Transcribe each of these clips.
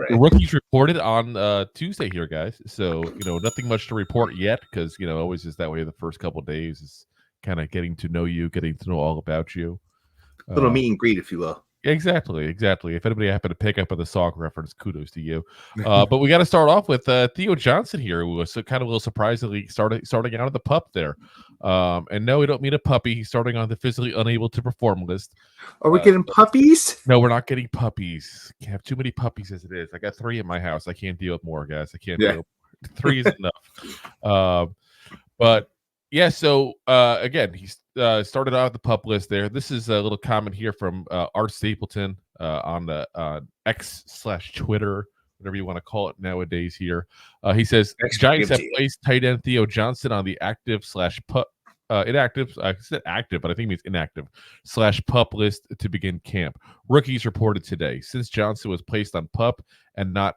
The rookies reported on Tuesday here, guys. So, nothing much to report yet because, always is that way the first couple of days is kind of getting to know you, getting to know all about you. Little meet and greet, if you will. Exactly. If anybody happened to pick up on the song reference, kudos to you. But we got to start off with Theo Johnson here, who was kind of a little surprisingly starting out of the PUP there. And no, we don't mean a puppy. He's starting on the physically unable to perform list. Are we getting puppies? No, we're not getting puppies. Can't have too many puppies as it is. I got 3 in my house. I can't deal with more, guys. I can't deal with 3 is enough. But yeah, so again, he started out the PUP list there. This is a little comment here from Art Stapleton on the X/Twitter, whatever you want to call it nowadays here. He says, Giants have placed tight end Theo Johnson on the active/PUP. Inactive, I said active, but I think it means inactive /PUP list to begin camp. Rookies reported today. Since Johnson was placed on PUP and not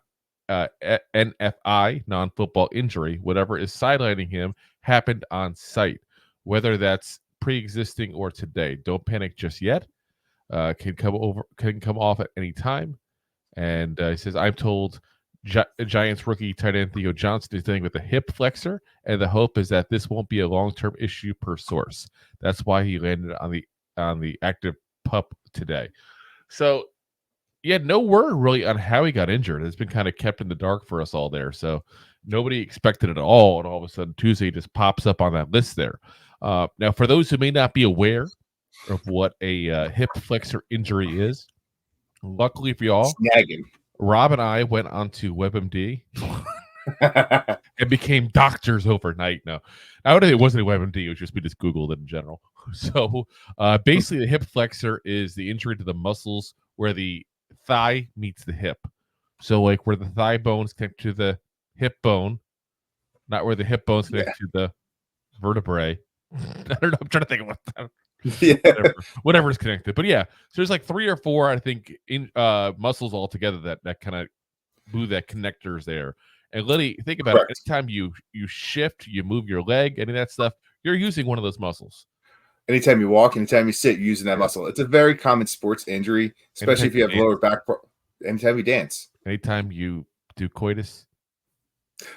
NFI, non-football injury, whatever is sidelining him happened on site, whether that's pre-existing or today. Don't panic just yet. Can come off at any time. And he says, I'm told Giants rookie tight end Theo Johnson is dealing with a hip flexor, and the hope is that this won't be a long-term issue per source. That's why he landed on the active PUP today. So, yeah, no word really on how he got injured. It's been kind of kept in the dark for us all there. So nobody expected it at all, and all of a sudden Tuesday just pops up on that list there. Now, for those who may not be aware of what a hip flexor injury is, luckily for y'all, snagging. Rob and I went on to WebMD and became doctors overnight. No, it wasn't a WebMD. It was just we just Googled it in general. So basically, the hip flexor is the injury to the muscles where the thigh meets the hip. So like where the thigh bones connect to the hip bone, not where the hip bones connect to the vertebrae. I don't know. I'm trying to think about that. Yeah. Whatever is connected. But yeah, so there's like 3 or 4, I think, in muscles all together that kind of move that connectors there. And Liddy, think about it. Anytime you shift, you move your leg, any of that stuff, you're using one of those muscles. Anytime you walk, anytime you sit, you're using that muscle. It's a very common sports injury, especially if you have lower back. Anytime you dance. Anytime you do coitus.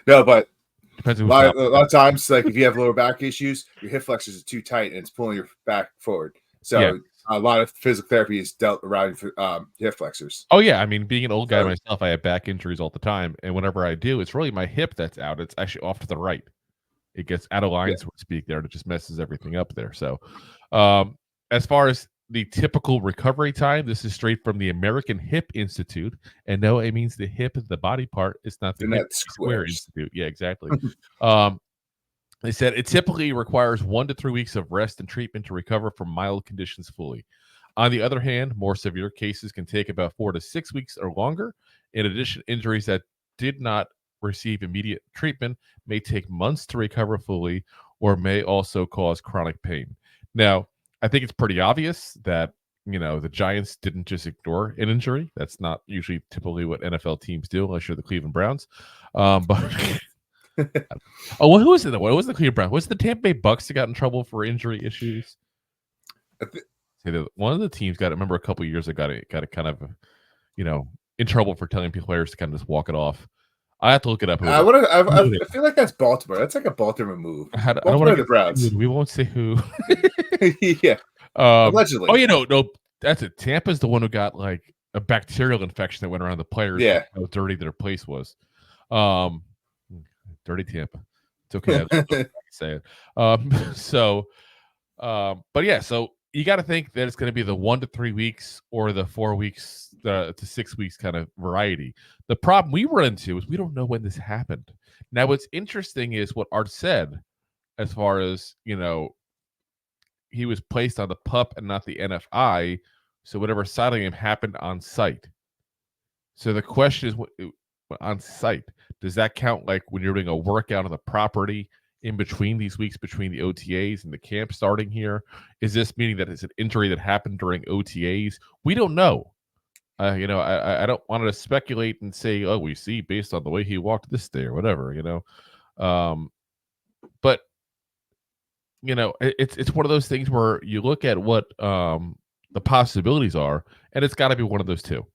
No, but depends on a lot of times, like if you have lower back issues, your hip flexors are too tight and it's pulling your back forward. So a lot of physical therapy is dealt around hip flexors. Oh yeah, I mean, being an old guy myself, I have back injuries all the time, and whenever I do, it's really my hip that's out. It's actually off to the right. It gets out of line, so to speak, there, and it just messes everything up there. So, as far as the typical recovery time, this is straight from the American Hip Institute, and no, it means the hip is the body part. It's not the Hip Square Institute. Yeah, exactly. They said it typically requires 1 to 3 weeks of rest and treatment to recover from mild conditions fully. On the other hand, more severe cases can take about 4 to 6 weeks or longer. In addition, injuries that did not receive immediate treatment may take months to recover fully or may also cause chronic pain. Now, I think it's pretty obvious that, the Giants didn't just ignore an injury. That's not usually typically what NFL teams do, unless you're the Cleveland Browns. But who was it? What was the Cleveland Browns? Was it the Tampa Bay Bucks that got in trouble for injury issues? One of the teams got, I remember a couple of years ago, got it kind of, in trouble for telling players to kind of just walk it off. I have to look it up. I feel like that's Baltimore. That's like a Baltimore move. I don't want to get Browns. We won't say who. Yeah. Allegedly. Oh, no. That's it. Tampa's the one who got like a bacterial infection that went around the players. Yeah. How dirty their place was. Dirty Tampa. It's okay. I can say it. But yeah, so you got to think that it's going to be the 1 to 3 weeks or the 4 weeks to 6 weeks kind of variety. The problem we run into is we don't know when this happened. Now, what's interesting is what Art said as far as, he was placed on the PUP and not the NFI. So whatever siding him happened on site. So the question is, on site, does that count like when you're doing a workout on the property in between these weeks, between the OTAs and the camp starting here? Is this meaning that it's an injury that happened during OTAs? We don't know. I don't want to speculate and say, oh, we see based on the way he walked this day or whatever, but it's one of those things where you look at what the possibilities are, and it's got to be one of those two.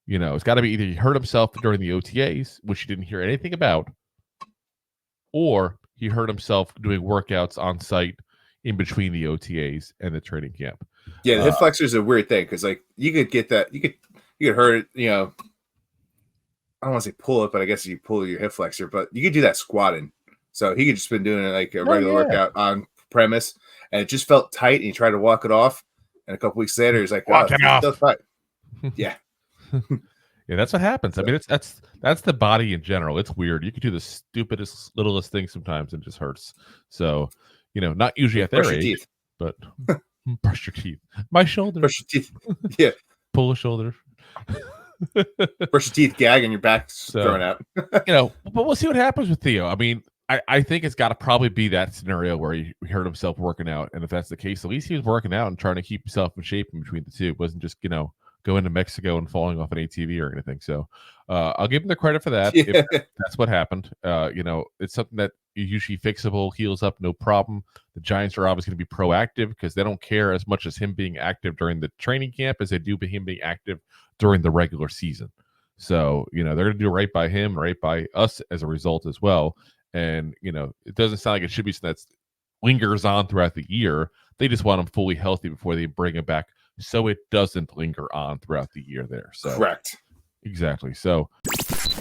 It's got to be either he hurt himself during the OTAs, which you didn't hear anything about, or he hurt himself doing workouts on site in between the OTAs and the training camp. Yeah, the hip flexor is a weird thing because like you could get that, you could hurt it, I don't want to say pull it, but I guess you pull your hip flexor, but you could do that squatting. So he could just been doing it like a regular workout on premise, and it just felt tight, and he tried to walk it off, and a couple weeks later, he's like, "Walk it off." Still tight. Yeah. Yeah, that's what happens. I mean, that's the body in general. It's weird. You could do the stupidest, littlest thing sometimes, and it just hurts. So, not usually at their age, teeth. But brush your teeth. My shoulder. Brush your teeth. Yeah. Pull a shoulder. Brush your teeth, gag, and your back's thrown out. But we'll see what happens with Theo. I mean, I think it's got to probably be that scenario where he hurt himself working out, and if that's the case, at least he was working out and trying to keep himself in shape in between the two. It wasn't just going to Mexico and falling off an ATV or anything. So I'll give him the credit for that. Yeah. If that's what happened. It's something that is usually fixable, heals up, no problem. The Giants are obviously going to be proactive because they don't care as much as him being active during the training camp as they do him being active during the regular season. So, they're going to do right by him, right by us as a result as well. And, it doesn't sound like it should be something that lingers on throughout the year. They just want him fully healthy before they bring him back, so it doesn't linger on throughout the year there. So correct. Exactly. So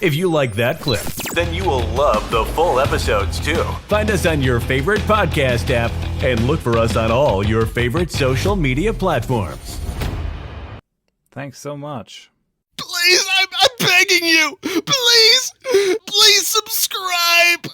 if you like that clip, then you will love the full episodes too. Find us on your favorite podcast app and look for us on all your favorite social media platforms. Thanks so much. Please, I'm begging you. Please subscribe.